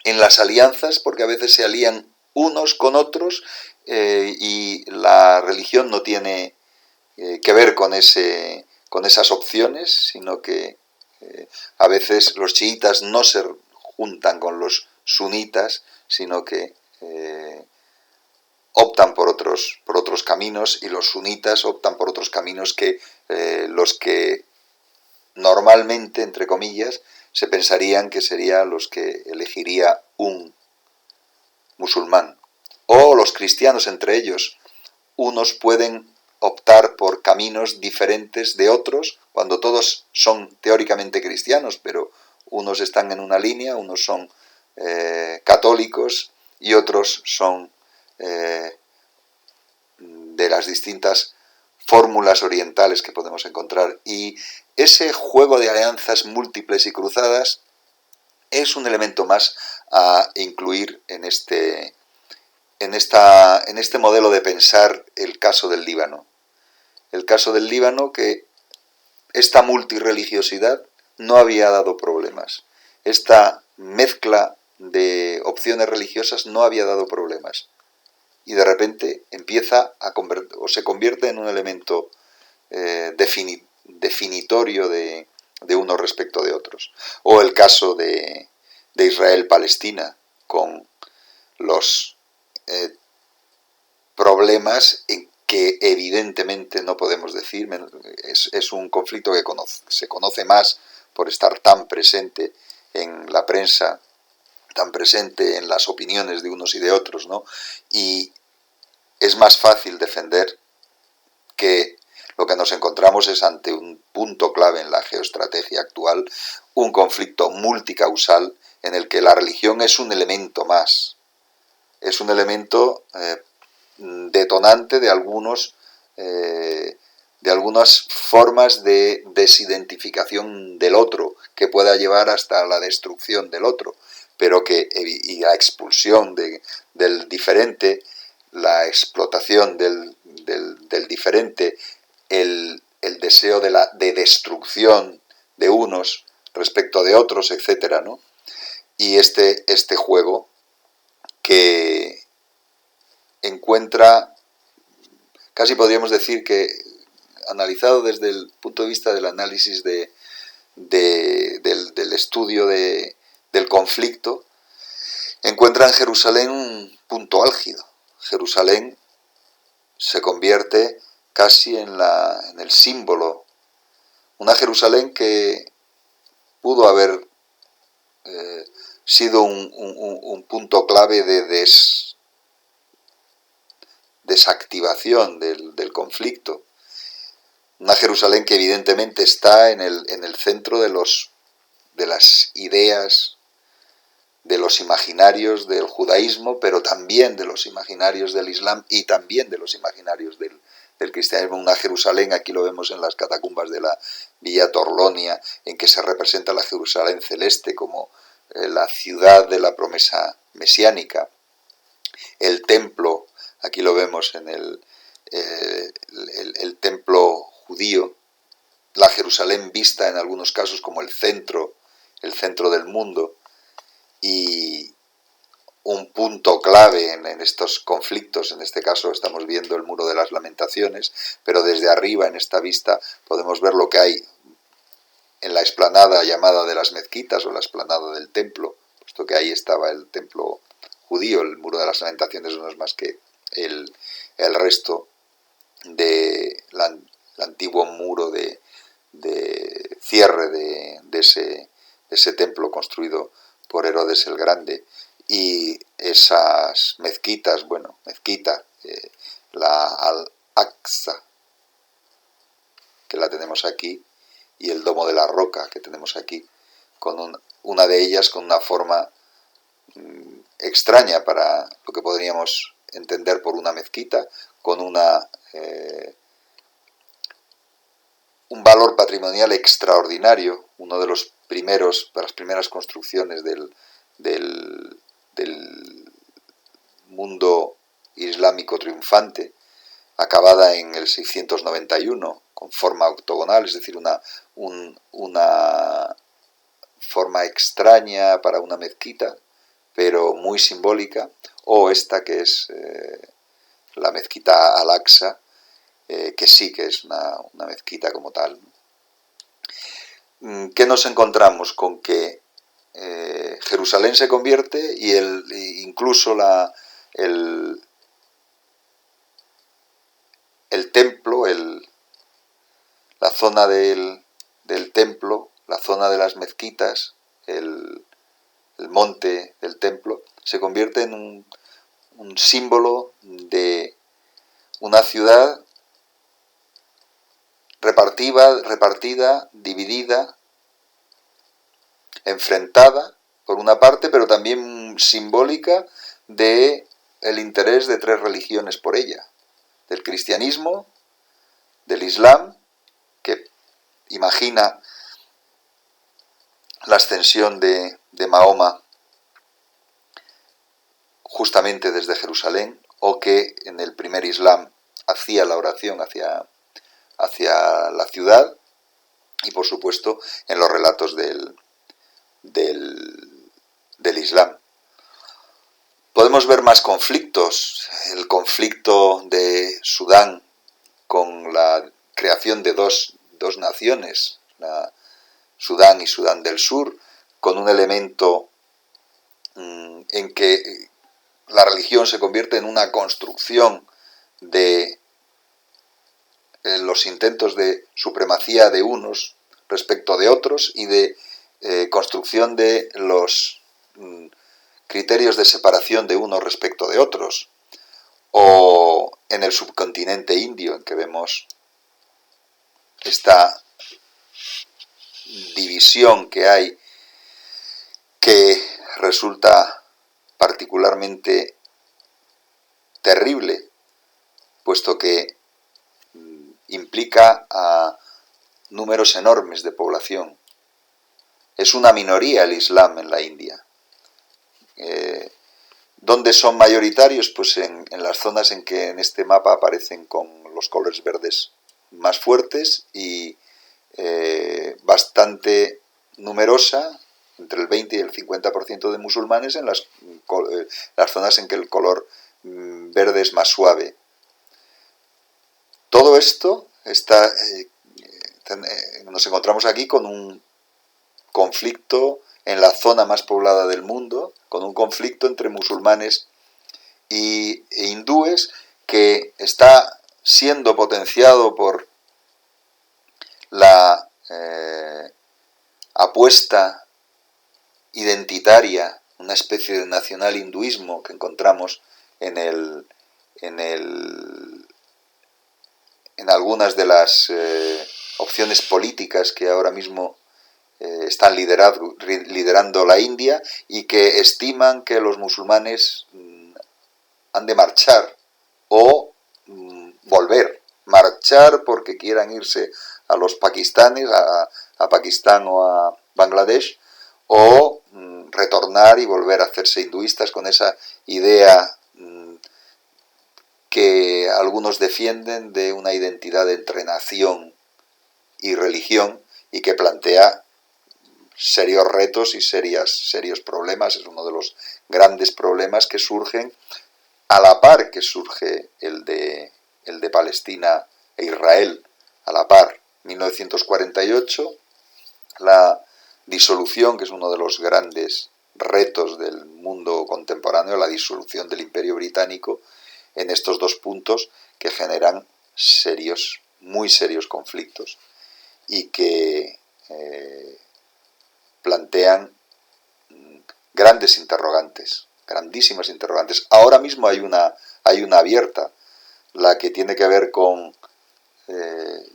en las alianzas, porque a veces se alían unos con otros y la religión no tiene que ver con esas opciones, sino que a veces los chiitas no se juntan con los sunitas, sino que optan por otros caminos, y los sunitas optan por otros caminos que los que normalmente, entre comillas, se pensarían que serían los que elegiría un musulmán. O los cristianos entre ellos. Unos pueden optar por caminos diferentes de otros, cuando todos son teóricamente cristianos, pero unos están en una línea, unos son católicos y otros son de las distintas fórmulas orientales que podemos encontrar. Y ese juego de alianzas múltiples y cruzadas es un elemento más a incluir en este modelo de pensar el caso del Líbano. El caso del Líbano, que esta multirreligiosidad no había dado problemas. Esta mezcla de opciones religiosas no había dado problemas. Y de repente se convierte en un elemento definitorio de unos respecto de otros. O el caso de Israel-Palestina, con los problemas en que evidentemente no podemos decir, es un conflicto que se conoce más por estar tan presente en la prensa, tan presente en las opiniones de unos y de otros, ¿no? Y es más fácil defender que lo que nos encontramos es ante un punto clave en la geoestrategia actual, un conflicto multicausal en el que la religión es un elemento más, es un elemento detonante de algunas formas de desidentificación del otro, que pueda llevar hasta la destrucción del otro, pero y la expulsión del diferente, la explotación del diferente, el deseo de destrucción de unos respecto de otros, etcétera, ¿no? Y este juego que encuentra, casi podríamos decir que, analizado desde el punto de vista del análisis del estudio del conflicto, encuentra en Jerusalén un punto álgido. Jerusalén se convierte casi en el símbolo, una Jerusalén que pudo haber sido un punto clave de desactivación del conflicto. Una Jerusalén que evidentemente está en el centro de las ideas, de los imaginarios del judaísmo, pero también de los imaginarios del Islam y también de los imaginarios del cristianismo. Una Jerusalén, aquí lo vemos en las catacumbas de la Villa Torlonia, en que se representa la Jerusalén celeste como la ciudad de la promesa mesiánica. El templo, aquí lo vemos en el templo judío, la Jerusalén vista en algunos casos como el centro del mundo, y un punto clave en estos conflictos. En este caso estamos viendo el Muro de las Lamentaciones, pero desde arriba, en esta vista, podemos ver lo que hay en la explanada llamada de las mezquitas o la explanada del templo, puesto que ahí estaba el templo judío. El muro de las lamentaciones no es más que el resto del antiguo muro de cierre de ese templo construido por Herodes el Grande. Y esas mezquitas, la Al-Aqsa, que la tenemos aquí, y el Domo de la Roca, que tenemos aquí, con una de ellas con una forma extraña para lo que podríamos entender por una mezquita, con un valor patrimonial extraordinario, uno de las primeras construcciones del mundo islámico triunfante, acabada en el 691, con forma octogonal, es decir, una forma extraña para una mezquita, pero muy simbólica, o esta que es la mezquita Al-Aqsa, que sí que es una mezquita como tal. ¿Qué nos encontramos? Con que Jerusalén se convierte y incluso el templo, la zona del templo, la zona de las mezquitas, el monte del templo, se convierte en un símbolo de una ciudad repartida, dividida, enfrentada por una parte, pero también simbólica de el interés de tres religiones por ella: del cristianismo, del islam, que imagina la ascensión de Mahoma justamente desde Jerusalén, o que en el primer islam hacía la oración hacia la ciudad, y por supuesto en los relatos del islam. Podemos ver más conflictos: el conflicto de Sudán con la creación de dos naciones, Sudán y Sudán del Sur, con un elemento en que la religión se convierte en una construcción de los intentos de supremacía de unos respecto de otros y de construcción de los criterios de separación de unos respecto de otros, o en el subcontinente indio, en que vemos esta división que hay, que resulta particularmente terrible, puesto que implica a números enormes de población. Es una minoría el Islam en la India. ¿Dónde son mayoritarios? Pues en las zonas en que en este mapa aparecen con los colores verdes más fuertes, y bastante numerosa, entre el 20 y el 50% de musulmanes en las zonas en que el color verde es más suave. Todo esto nos encontramos aquí con un conflicto en la zona más poblada del mundo, con un conflicto entre musulmanes e hindúes, que está siendo potenciado por la apuesta identitaria, una especie de nacional hinduismo que encontramos en algunas de las opciones políticas que ahora mismo están liderando la India, y que estiman que los musulmanes han de marchar o marchar porque quieran irse a los Pakistanes, a Pakistán o a Bangladesh, o retornar y volver a hacerse hinduistas, con esa idea que algunos defienden de una identidad entre nación y religión, y que plantea serios retos y serios problemas. Es uno de los grandes problemas que surgen a la par que surge el de Palestina e Israel, a la par. 1948, la disolución, que es uno de los grandes retos del mundo contemporáneo, la disolución del Imperio Británico, en estos dos puntos que generan serios, muy serios conflictos y que plantean grandes interrogantes, grandísimas interrogantes. Ahora mismo hay una abierta, la que tiene que ver con,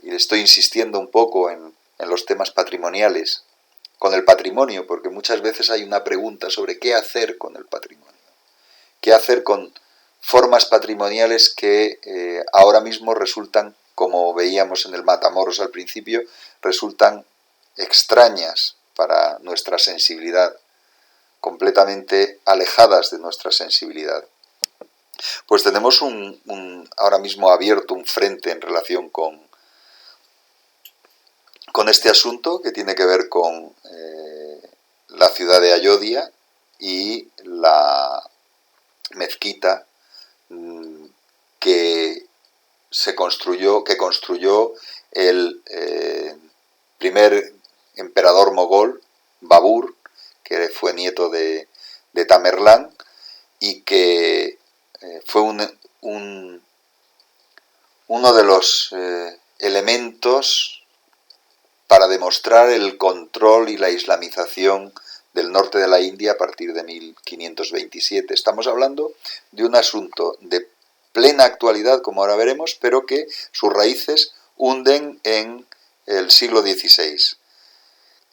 y estoy insistiendo un poco en los temas patrimoniales, con el patrimonio, porque muchas veces hay una pregunta sobre qué hacer con el patrimonio, qué hacer con formas patrimoniales que ahora mismo resultan, como veíamos en el Matamoros al principio, resultan extrañas para nuestra sensibilidad, completamente alejadas de nuestra sensibilidad. Pues tenemos ahora mismo abierto un frente en relación con este asunto que tiene que ver con la ciudad de Ayodhya y la mezquita que construyó el primer emperador mogol, Babur, que fue nieto de Tamerlán y que fue uno de los elementos para demostrar el control y la islamización del norte de la India a partir de 1527. Estamos hablando de un asunto de plena actualidad, como ahora veremos, pero que sus raíces hunden en el siglo XVI.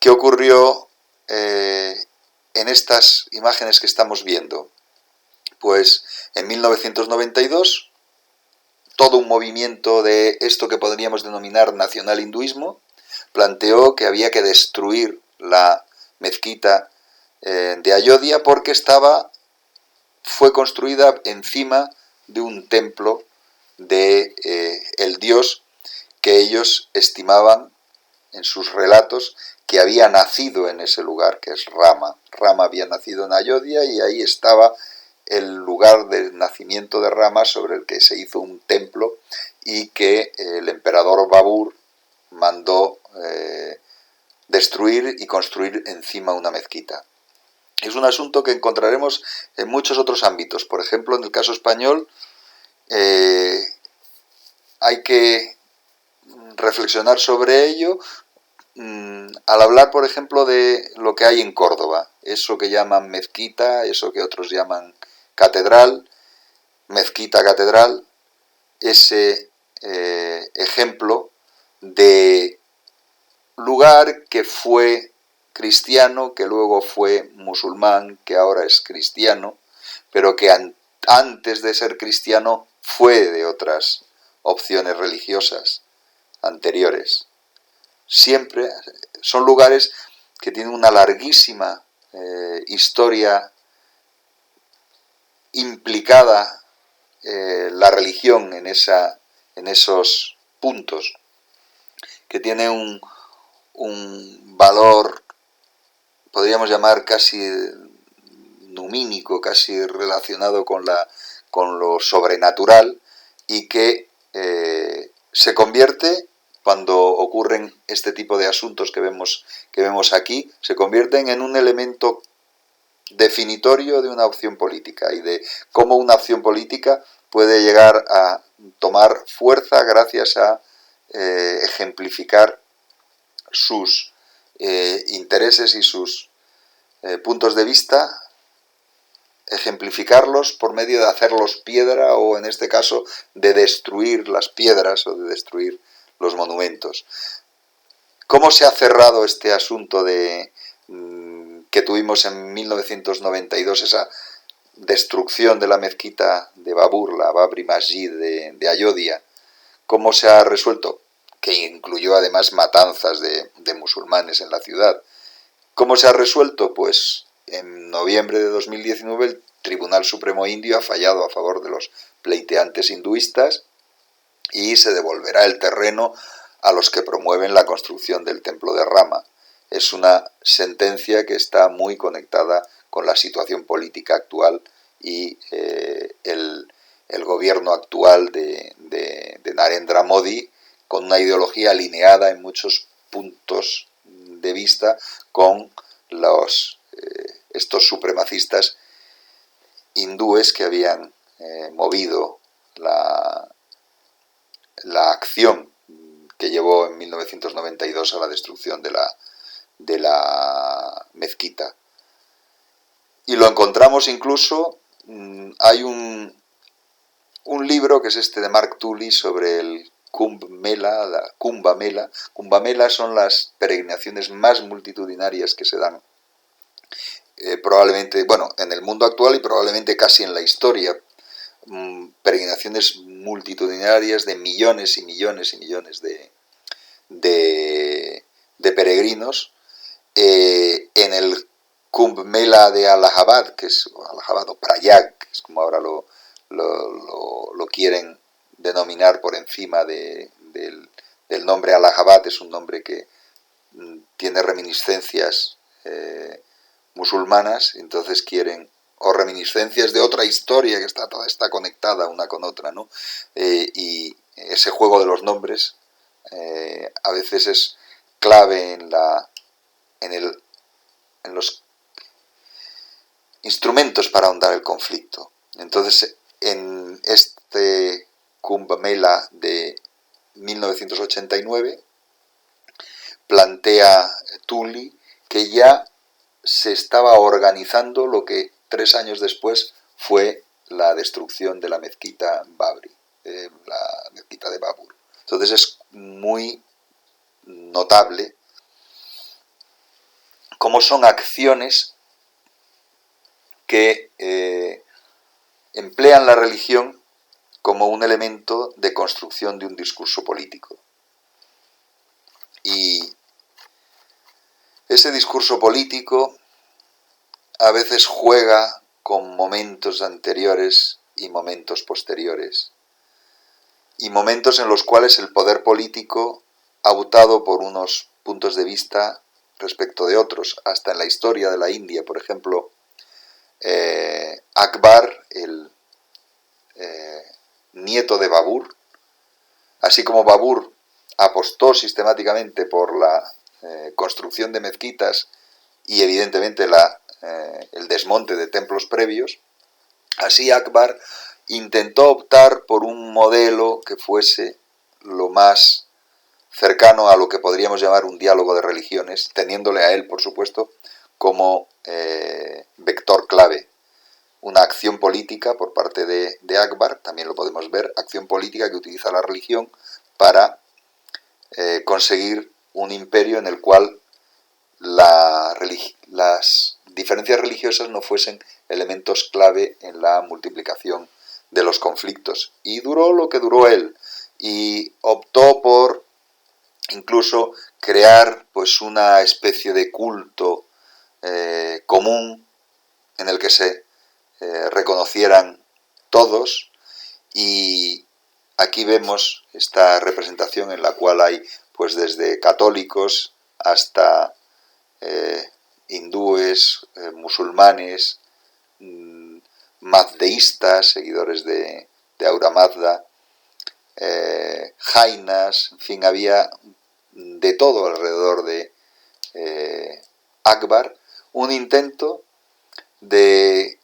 ¿Qué ocurrió en estas imágenes que estamos viendo? Pues en 1992, todo un movimiento de esto que podríamos denominar nacional hinduismo planteó que había que destruir la mezquita de Ayodhya porque fue construida encima de un templo de el dios que ellos estimaban en sus relatos que había nacido en ese lugar, que es Rama. Rama había nacido en Ayodhya y ahí estaba el lugar del nacimiento de Rama sobre el que se hizo un templo y que el emperador Babur mandó destruir y construir encima una mezquita. Es un asunto que encontraremos en muchos otros ámbitos. Por ejemplo, en el caso español hay que reflexionar sobre ello al hablar, por ejemplo, de lo que hay en Córdoba, eso que llaman mezquita, eso que otros llaman catedral, mezquita catedral, ese ejemplo de lugar que fue cristiano, que luego fue musulmán, que ahora es cristiano, pero que antes de ser cristiano fue de otras opciones religiosas anteriores. Siempre son lugares que tienen una larguísima historia implicada la religión en esos puntos, que tiene un valor, podríamos llamar casi numínico, casi relacionado con lo sobrenatural, y que se convierte, cuando ocurren este tipo de asuntos que vemos aquí, se convierten en un elemento definitorio de una opción política y de cómo una opción política puede llegar a tomar fuerza gracias a ejemplificar sus intereses y sus puntos de vista, ejemplificarlos por medio de hacerlos piedra o, en este caso, de destruir las piedras o de destruir los monumentos. ¿Cómo se ha cerrado este asunto que tuvimos en 1992, esa destrucción de la mezquita de Babur, la Babri Masjid de Ayodhya? ¿Cómo se ha resuelto? Que incluyó además matanzas de musulmanes en la ciudad. ¿Cómo se ha resuelto? Pues en noviembre de 2019 el Tribunal Supremo Indio ha fallado a favor de los pleiteantes hinduistas y se devolverá el terreno a los que promueven la construcción del templo de Rama. Es una sentencia que está muy conectada con la situación política actual y el gobierno actual de Narendra Modi, con una ideología alineada en muchos puntos de vista con estos supremacistas hindúes que habían movido la acción que llevó en 1992 a la destrucción de la mezquita. Y lo encontramos incluso, hay un libro que es este de Mark Tully sobre el Kumbh Mela, la Kumbh Mela. Kumbh Mela son las peregrinaciones más multitudinarias que se dan probablemente, bueno, en el mundo actual y probablemente casi en la historia. Peregrinaciones multitudinarias de millones y millones y millones de peregrinos. En el Kumbh Mela de Allahabad, que es Allahabad o Prayag, que es como ahora lo quieren denominar por encima del nombre Allahabad, es un nombre que tiene reminiscencias musulmanas, entonces quieren, o reminiscencias de otra historia que está conectada una con otra, ¿no? Y ese juego de los nombres a veces es clave en los instrumentos para ahondar el conflicto. Entonces, en este Kumbh Mela de 1989 plantea Tully que ya se estaba organizando lo que 3 años después fue la destrucción de la mezquita Babri, la mezquita de Babur. Entonces es muy notable cómo son acciones que emplean la religión como un elemento de construcción de un discurso político. Y ese discurso político a veces juega con momentos anteriores y momentos posteriores, y momentos en los cuales el poder político ha optado por unos puntos de vista respecto de otros. Hasta en la historia de la India, por ejemplo, Akbar, el nieto de Babur, así como Babur apostó sistemáticamente por la construcción de mezquitas y evidentemente el desmonte de templos previos, así Akbar intentó optar por un modelo que fuese lo más cercano a lo que podríamos llamar un diálogo de religiones, teniéndole a él, por supuesto, como vector clave. Una acción política por parte de Akbar, también lo podemos ver, acción política que utiliza la religión para conseguir un imperio en el cual las diferencias religiosas no fuesen elementos clave en la multiplicación de los conflictos. Y duró lo que duró él, y optó por incluso crear pues una especie de culto común en el que se reconocieran todos, y aquí vemos esta representación en la cual hay pues desde católicos hasta hindúes, musulmanes, mazdeístas, seguidores de Ahura Mazda, jainas, en fin, había de todo alrededor de Akbar, un intento de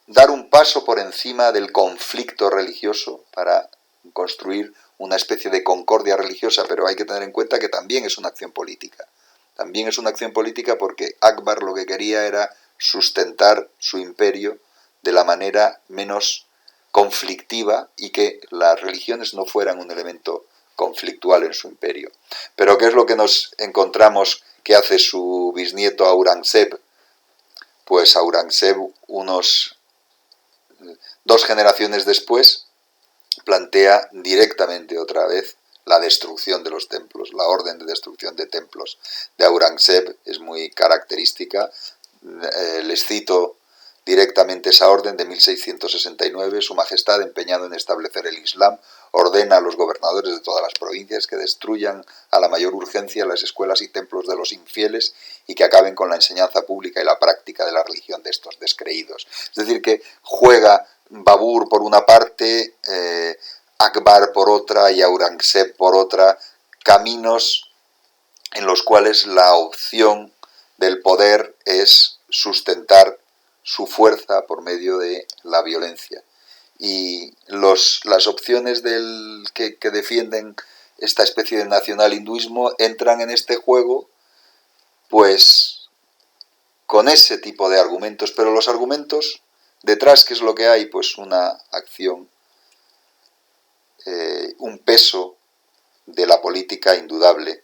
dar un paso por encima del conflicto religioso para construir una especie de concordia religiosa, pero hay que tener en cuenta que también es una acción política. También es una acción política porque Akbar lo que quería era sustentar su imperio de la manera menos conflictiva y que las religiones no fueran un elemento conflictual en su imperio. Pero ¿qué es lo que nos encontramos que hace su bisnieto Aurangzeb? Pues Aurangzeb, 2 generaciones después, plantea directamente otra vez la destrucción de los templos. La orden de destrucción de templos de Aurangzeb es muy característica. Les cito directamente esa orden de 1669. Su Majestad, empeñado en establecer el Islam, ordena a los gobernadores de todas las provincias que destruyan a la mayor urgencia las escuelas y templos de los infieles y que acaben con la enseñanza pública y la práctica de la religión de estos descreídos. Es decir, que juega Babur por una parte, Akbar por otra y Aurangzeb por otra, caminos en los cuales la opción del poder es sustentar su fuerza por medio de la violencia. Y las opciones que defienden esta especie de nacional hinduismo entran en este juego, pues, con ese tipo de argumentos. Pero los argumentos detrás, ¿qué es lo que hay? Pues una acción, un peso de la política indudable.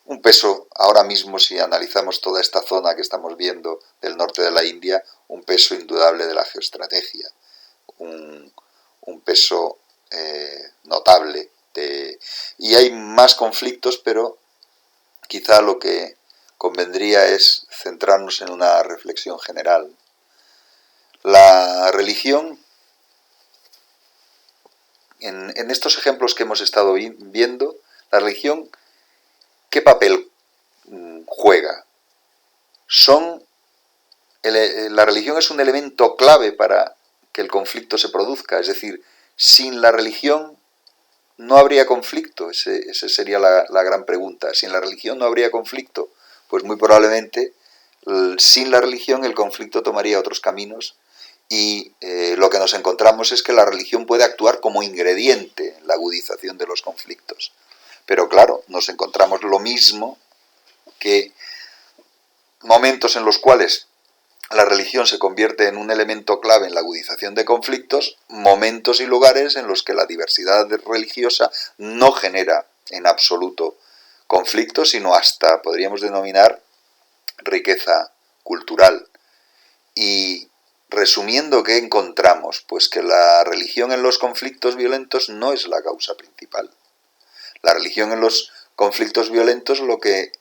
Un peso, ahora mismo, si analizamos toda esta zona que estamos viendo del norte de la India, un peso indudable de la geoestrategia, un peso notable. Y hay más conflictos, pero quizá lo que convendría es centrarnos en una reflexión general. La religión, en estos ejemplos que hemos estado viendo, la religión, ¿qué papel juega? La religión es un elemento clave para que el conflicto se produzca, es decir, sin la religión no habría conflicto. Esa sería la gran pregunta. Sin la religión no habría conflicto. Pues muy probablemente sin la religión el conflicto tomaría otros caminos y lo que nos encontramos es que la religión puede actuar como ingrediente en la agudización de los conflictos. Pero claro, nos encontramos lo mismo, que momentos en los cuales la religión se convierte en un elemento clave en la agudización de conflictos, momentos y lugares en los que la diversidad religiosa no genera en absoluto conflictos, sino hasta, podríamos denominar, riqueza cultural. Y resumiendo, ¿qué encontramos? Pues que la religión en los conflictos violentos no es la causa principal. La religión en los conflictos violentos lo que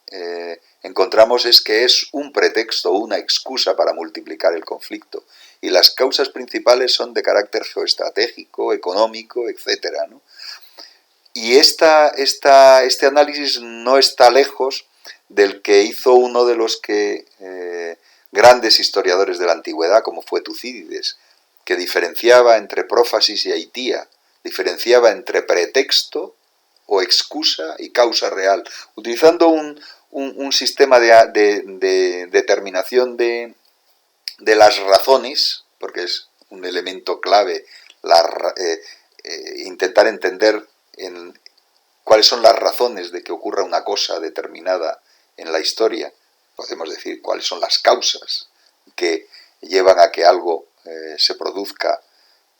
encontramos es que es un pretexto, una excusa para multiplicar el conflicto. Y las causas principales son de carácter geoestratégico, económico, etc., ¿no? Y este análisis no está lejos del que hizo uno de los grandes historiadores de la antigüedad, como fue Tucídides, que diferenciaba entre prófasis y aitía, diferenciaba entre pretexto o excusa y causa real, utilizando un sistema de determinación de las razones, porque es un elemento clave intentar entender cuáles son las razones de que ocurra una cosa determinada en la historia. Podemos decir cuáles son las causas que llevan a que algo se produzca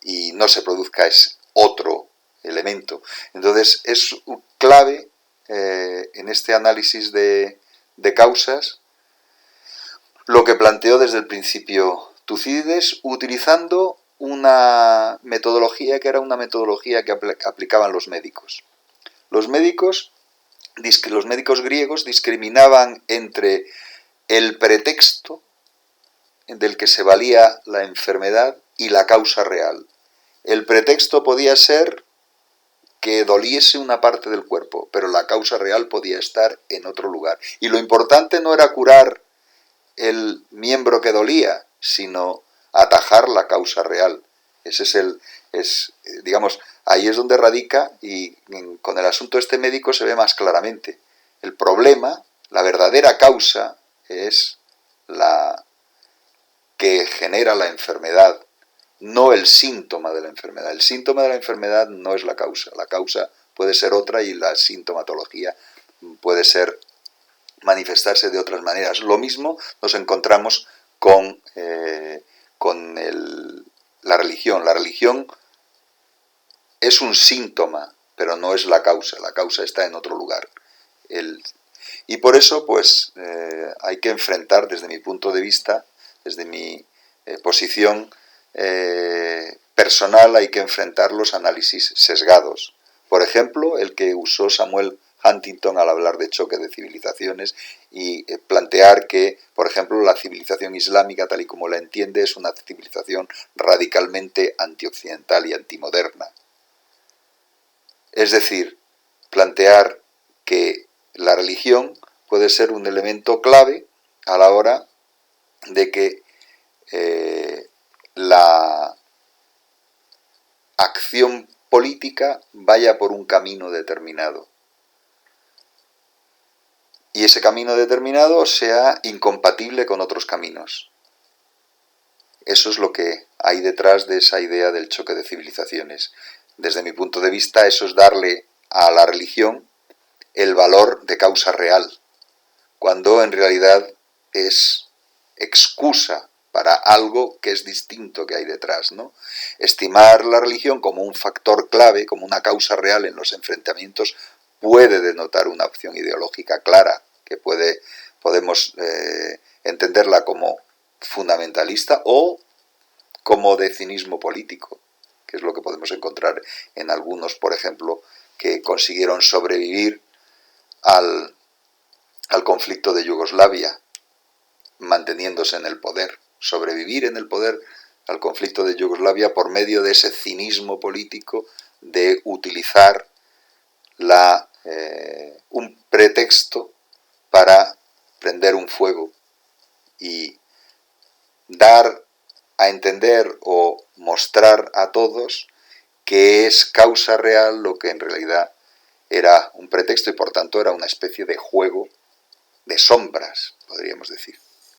y no se produzca es otro elemento. Entonces es clave en este análisis de causas lo que planteó desde el principio Tucídides, utilizando una metodología que era una metodología que aplicaban los médicos. Los médicos griegos discriminaban entre el pretexto del que se valía la enfermedad y la causa real. El pretexto podía ser que doliese una parte del cuerpo, pero la causa real podía estar en otro lugar. Y lo importante no era curar el miembro que dolía, sino atajar la causa real. Digamos, ahí es donde radica, y con el asunto este médico se ve más claramente. El problema, la verdadera causa, es la que genera la enfermedad, no el síntoma de la enfermedad. El síntoma de la enfermedad no es la causa puede ser otra y la sintomatología puede manifestarse de otras maneras. Lo mismo nos encontramos con la religión. La religión es un síntoma, pero no es la causa está en otro lugar. Y por eso, pues, hay que enfrentar, desde mi punto de vista, desde mi posición personal, hay que enfrentar los análisis sesgados. Por ejemplo, el que usó Samuel Huntington al hablar de choque de civilizaciones y plantear que, por ejemplo, la civilización islámica, tal y como la entiende, es una civilización radicalmente antioccidental y antimoderna. Es decir, plantear que la religión puede ser un elemento clave a la hora de que la acción política vaya por un camino determinado. y ese camino determinado sea incompatible con otros caminos. Eso es lo que hay detrás de esa idea del choque de civilizaciones. Desde mi punto de vista, eso es darle a la religión el valor de causa real, cuando en realidad es excusa para algo que es distinto que hay detrás, ¿no? Estimar la religión como un factor clave, como una causa real en los enfrentamientos, puede denotar una opción ideológica clara, que podemos entenderla como fundamentalista o como de cinismo político, que es lo que podemos encontrar en algunos, por ejemplo, que consiguieron sobrevivir al conflicto de Yugoslavia, manteniéndose en el poder, sobrevivir en el poder al conflicto de Yugoslavia por medio de ese cinismo político de utilizar un pretexto para prender un fuego y dar a entender o mostrar a todos que es causa real lo que en realidad era un pretexto y por tanto era una especie de juego de sombras, podríamos decir.